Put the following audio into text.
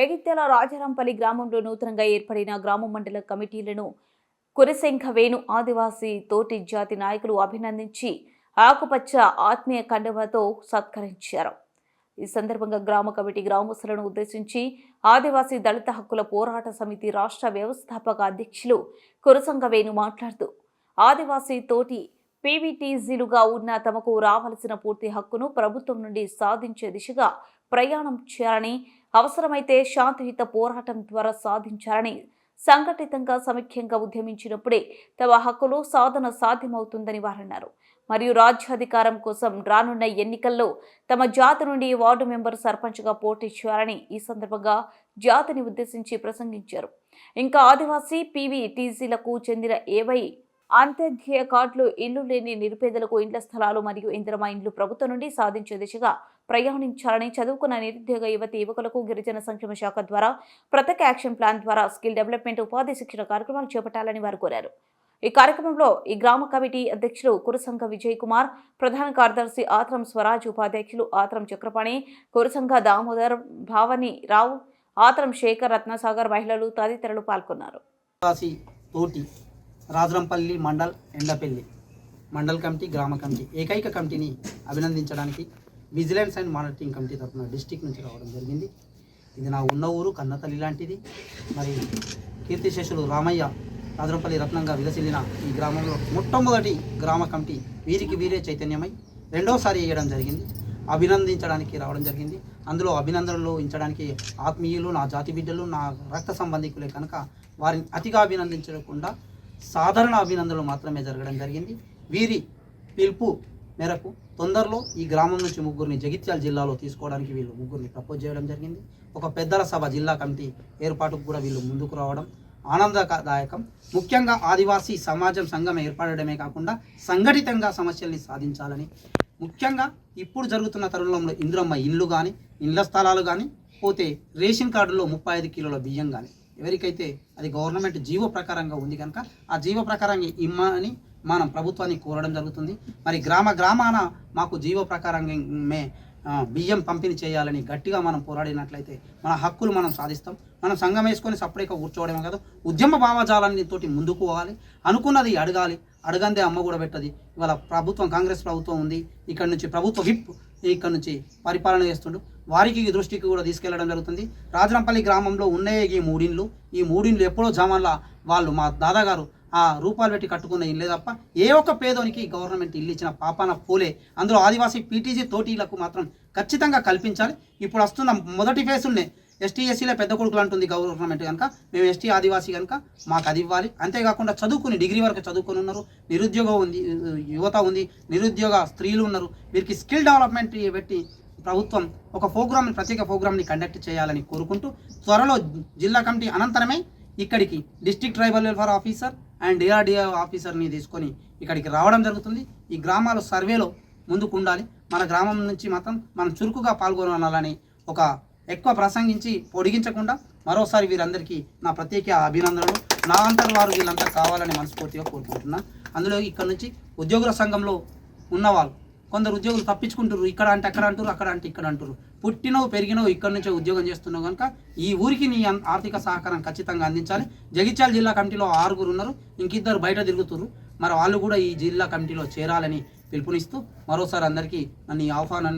జగిత్యాల రాజారాంపల్లి గ్రామంలో నూతనంగా ఏర్పడిన గ్రామ మండల కమిటీలను కురశంఖ వేణు ఆదివాసీ తోటి జాతి నాయకులు అభినందించి ఆకుపచ్చ ఆత్మీయ కండువతో సత్కరించారు. ఈ సందర్భంగా గ్రామ కమిటీ గ్రామస్తులను ఉద్దేశించి ఆదివాసీ దళిత హక్కుల పోరాట సమితి రాష్ట్ర వ్యవస్థాపక అధ్యక్షులు కురశంఖ వేణు మాట్లాడుతూ ఆదివాసీ తోటి పీవీటీజీలుగా ఉన్న తమకు రావాల్సిన పూర్తి హక్కును ప్రభుత్వం నుండి సాధించే దిశగా ప్రయాణం చేయాలని, అవసరమైతే శాంతియుత పోరాటం ద్వారా సాధించాలని, సంఘటితంగా సమైక్యంగా ఉద్యమించినప్పుడే తమ హక్కులు సాధన సాధ్యమవుతుందని వారన్నారు. మరియు రాజ్యాధికారం కోసం రానున్న ఎన్నికల్లో తమ జాతి నుండి వార్డు మెంబర్ సర్పంచ్గా పోటీ చేయాలని ఈ సందర్భంగా జాతిని ఉద్దేశించి ప్రసంగించారు. ఇంకా ఆదివాసీ పీవీటీజీలకు చెందిన ఏవై అంత్యోదయ కార్డులు, ఇల్లు లేని నిరుపేదలకు ఇండ్ల స్థలాలు మరియు ఇందిరమ్మ ఇండ్లు ప్రభుత్వం నుండి సాధించే దిశగా ప్రయాణించాలని, చదువుకున్న నిరుద్యోగ యువకులకు గిరిజన సంక్షేమ శాఖ ద్వారా ప్రత్యేక యాక్షన్ ప్లాన్ ద్వారా స్కిల్ డెవలప్మెంట్, ఉపాధి శిక్షణ కార్యక్రమాలు చేపట్టాలని వారు కోరారు. ఈ కార్యక్రమంలో ఈ గ్రామ కమిటీ అధ్యక్షులు కురశంఖ విజయ్ కుమార్, ప్రధాన కార్యదర్శి ఆత్రం స్వరాజ్, ఉపాధ్యక్షులు ఆత్రం చక్రపాణి, కురశంఖ దామోదర్, భావని రావు, ఆత్రం శేఖర్, రత్నసాగర్, మహిళలు తదితరులు పాల్గొన్నారు. రాజారాంపల్లి మండల్ ఎండపల్లి మండల్ కమిటీ, గ్రామ కమిటీ ఏకైక కమిటీని అభినందించడానికి విజిలెన్స్ అండ్ మానిటరింగ్ కమిటీ తరఫున డిస్టిక్ నుంచి రావడం జరిగింది. ఇది నా ఉన్న ఊరు కన్నతల్లి లాంటిది. మరి కీర్తిశేషులు రామయ్య రాజారాంపల్లి రత్నంగా విలసిల్లిన ఈ గ్రామంలో మొట్టమొదటి గ్రామ కమిటీ వీరికి వీరే చైతన్యమై రెండోసారి వేయడం జరిగింది. అభినందించడానికి రావడం జరిగింది. అందులో అభినందనలు ఇచ్చడానికి ఆత్మీయులు, నా జాతి బిడ్డలు, నా రక్త సంబంధికులే కనుక వారిని అతిగా అభినందించకుండా సాధారణ అభినందనలు మాత్రమే జరగడం జరిగింది. వీరి పిలుపు మేరకు తొందరలో ఈ గ్రామం నుంచి ముగ్గురిని జగిత్యాల జిల్లాలో తీసుకోవడానికి వీళ్ళు ముగ్గురిని ప్రపోజ్ చేయడం జరిగింది. ఒక పెద్దల సభ జిల్లా కమిటీ ఏర్పాటుకు కూడా వీళ్ళు ముందుకు రావడం ఆనందదాయకం. ముఖ్యంగా ఆదివాసీ సమాజం సంఘం ఏర్పడడమే కాకుండా సంఘటితంగా సమస్యల్ని సాధించాలని, ముఖ్యంగా ఇప్పుడు జరుగుతున్న తరుణంలో ఇందిరమ్మ ఇల్లు కానీ, ఇళ్ల స్థలాలు కానీ, పోతే రేషన్ కార్డులో 35 కిలోల బియ్యం కానీ, ఎవరికైతే అది గవర్నమెంట్ జీవో ప్రకారంగా ఉంది కనుక ఆ జీవో ప్రకారంగా ఇమ్మని మనం ప్రభుత్వాన్ని కోరడం జరుగుతుంది. మరి గ్రామాన మాకు జీవో ప్రకారంగా బియ్యం పంపిణీ చేయాలని గట్టిగా మనం పోరాడినట్లయితే మన హక్కులు మనం సాధిస్తాం. మనం సంఘం వేసుకొని సపరేట్గా కూర్చోవడమే కాదు, ఉద్యమ భావజాలాన్ని తోటి ముందుకు పోవాలి. అనుకున్నది అడగాలి, అడగందే అమ్మ కూడా పెట్టది. ఇవాళ ప్రభుత్వం, కాంగ్రెస్ ప్రభుత్వం ఉంది, ఇక్కడ నుంచి ప్రభుత్వ విప్ ఇక్కడ నుంచి పరిపాలన చేస్తుండు, వారికి దృష్టికి కూడా తీసుకెళ్లడం జరుగుతుంది. రాజారాంపల్లి గ్రామంలో ఉన్నాయి ఈ మూడిండ్లు ఎప్పుడో జామాన్ల వాళ్ళు మా దాదాగారు ఆ రూపాయలు పెట్టి కట్టుకున్న ఇల్లే తప్ప ఏ ఒక్క పేదోనికి గవర్నమెంట్ ఇల్లు ఇచ్చిన పాపాన పోలే. అందులో ఆదివాసీ పీటీజీ తోటీలకు మాత్రం ఖచ్చితంగా కల్పించాలి. ఇప్పుడు వస్తున్న మొదటి ఫేసుల్నే ఎస్టీ ఎస్సీలే పెద్ద కొడుకులు అంటుంది గవర్నమెంట్ కనుక, మేము ఎస్టీ ఆదివాసీ కనుక మాకు అది ఇవ్వాలి. అంతేకాకుండా చదువుకుని డిగ్రీ వరకు చదువుకొని ఉన్నారు, నిరుద్యోగం ఉంది, యువత ఉంది, నిరుద్యోగ స్త్రీలు ఉన్నారు. వీరికి స్కిల్ డెవలప్మెంట్ పెట్టి ప్రభుత్వం ఒక ప్రత్యేక ప్రోగ్రామ్ని కండక్ట్ చేయాలని కోరుకుంటూ, త్వరలో జిల్లా కమిటీ అనంతరమే ఇక్కడికి district tribal welfare officer and DRDO ఆఫీసర్ని తీసుకొని ఇక్కడికి రావడం జరుగుతుంది. ఈ గ్రామాలు సర్వేలో ముందుకు ఉండాలి. మన గ్రామం నుంచి మాత్రం మనం చురుకుగా పాల్గొనాలని ఒక ఎక్కువ ప్రసంగించి పొడిగించకుండా మరోసారి వీరందరికీ నా ప్రత్యేక అభినందనలు. నా అంతటి వారు వీళ్ళంతా కావాలని మనస్ఫూర్తిగా కోరుకుంటున్నాను. అందులో ఇక్కడ నుంచి ఉద్యోగుల సంఘంలో ఉన్నవాళ్ళు కొందరు ఉద్యోగులు తప్పించుకుంటారు, ఇక్కడ అంటే అక్కడ అంటారు, అక్కడ అంటే ఇక్కడ అంటారు. పుట్టినవు పెరిగినవు ఇక్కడ నుంచే ఉద్యోగం చేస్తున్నావు కనుక ఈ ఊరికి నీ ఆర్థిక సహకారం ఖచ్చితంగా అందించాలి. జగిత్యాల జిల్లా కమిటీలో 6 ఉన్నారు, ఇంకిద్దరు బయట తిరుగుతున్నారు. మరి వాళ్ళు కూడా ఈ జిల్లా కమిటీలో చేరాలని పిలుపునిస్తూ మరోసారి అందరికీ నన్ను ఆహ్వానాన్ని